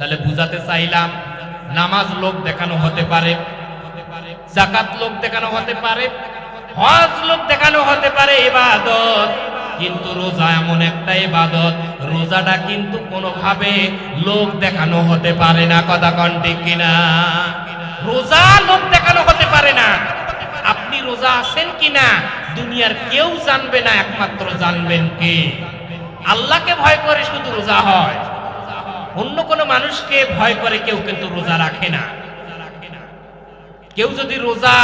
তাহলে বুঝাতে চাইলাম, নামাজ লোক দেখানো হতে পারে, যাকাত লোক দেখানো হতে পারে, হজ লোক দেখানো হতে পারে ইবাদত, কিন্তু রোজা এমন একটা ইবাদত, রোজাটা কিন্তু কোনোভাবে লোক দেখানো হতে পারে না। কথা কোন ঠিক কিনা? রোজা লোক দেখানো হতে পারে না। আপনি রোজা আছেন কিনা দুনিয়ার কেউ জানবে না, একমাত্র জানবেন কে? আল্লাহকে ভয় করে শুধু রোজা হয়, অন্য কোনো মানুষকে ভয় করে কেউ কিন্তু রোজা রাখে না। কেউ যদি রোজা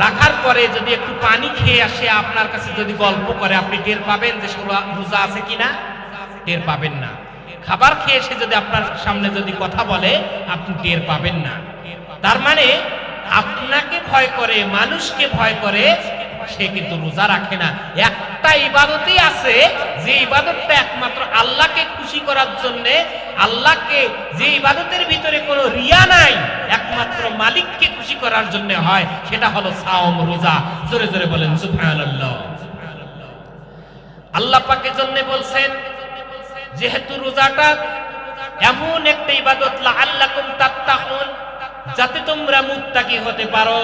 রাখার পরে যদি একটু পানি খেয়ে আসে আপনার কাছে যদি গল্প করে, আপনি টের পাবেন যে রোজা আছে কিনা? টের পাবেন না। খাবার খেয়ে এসে যদি আপনার সামনে যদি কথা বলে, আপনি টের পাবেন না। তার মানে আপনাকে ভয় করে, মানুষকে ভয় করে, সে কিন্তু রোজা রাখে না। একটা ইবাদতই আছে যে ইবাদতটা একমাত্র আল্লাহকে খুশি করার জন্য, আল্লাহকে, যে ইবাদতের ভিতরে কোনো রিয়া নাই, একমাত্র মালিককে খুশি করার জন্য হয়, সেটা হলো সাওম, রোজা। জোরে জোরে বলেন সুবহানাল্লাহ। আল্লাহ পাকের জন্য বলছেন, যেহেতু রোজাটা এমন একটা ইবাদত, লাআল্লাকুম তাত্তাকুন, যাতে তোমরা মুত্তাকি হতে পারো,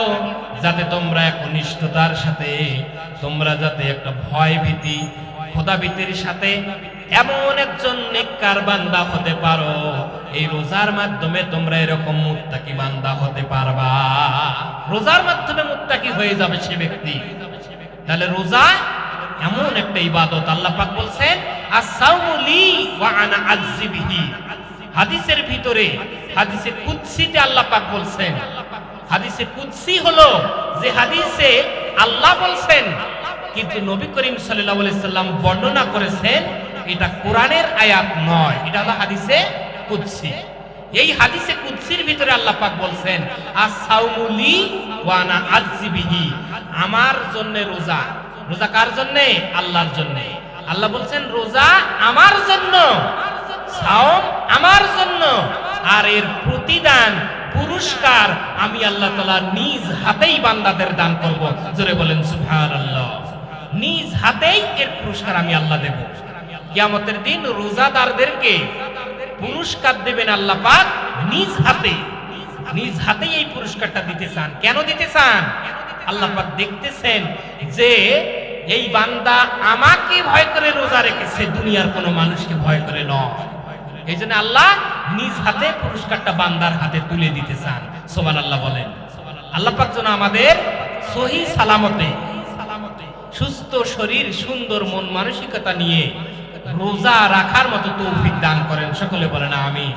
যাতে তোমরা একনিষ্ঠতার সাথে, তোমরা যাতে একটা ভয় ভীতি, খোদাভীতির সাথে এমন একজন নেককার বান্দা হতে পারো, এই রোজার মাধ্যমে তোমরা এরকম মুত্তাকি বান্দা হতে পারবা। রোজার মাধ্যমে মুত্তাকি হয়ে যাবে সে ব্যক্তি। তাহলে রোজা এমন একটা ইবাদত, আল্লাহ পাক বলছেন আস-সাওমু লি ওয়া আনা আজজি বিহি। হাদিসের ভিতরে, হাদিসে কুদসিতে আল্লাহ পাক বলছেন, হাদিসে কুদসি হলো যে হাদিসে আল্লাহ বলছেন, কিন্তু নবী করিম সাল্লাল্লাহু আলাইহি সাল্লাম বর্ণনা করেছেন এটা কোরআনের আয়াত নয়, এটা হলো হাদিসে কুদসি। এই হাদিসে কুদসির ভিতরে আল্লাহ পাক বলছেন আস-সাওমু লি ওয়া আনা আজজি বিহি, আমার জন্য রোজা। রোজা কার জন্য? আল্লাহর জন্য। আল্লাহ বলছেন রোজা আমার জন্য, সাওম আমার জন্য, আর এর প্রতিদান, পুরস্কার আমি আল্লাহ তাআলা নিজ হাতেই বান্দাদের দান করব। জোরে বলেন সুবহানাল্লাহ। নিজ হাতেই এর পুরস্কার আমি আল্লাহ দেব। কিয়ামতের দিন রোজাদারদেরকে পুরস্কার দেবেন আল্লাহ পাক নিজ হাতে। নিজ হাতেই এই পুরস্কারটা দিতে চান। কেন দিতে চান? আল্লাহ পাক দেখতেছেন যে এই বান্দা আমাকে ভয় করে রোজা রেখেছে, দুনিয়ার কোনো মানুষকে ভয় করে নয়। এই জন্য আল্লাহ নিজ হাতে পুরস্কারটা বান্দার হাতে তুলে দিতে চান। সুবহানাল্লাহ বলেন। আল্লাহ পাক যেন আমাদের সহি সালামতে, সুস্থ শরীর, সুন্দর মন মানসিকতা নিয়ে রোজা রাখার মতো তৌফিক দান করেন। সকলে বলেন আমিন।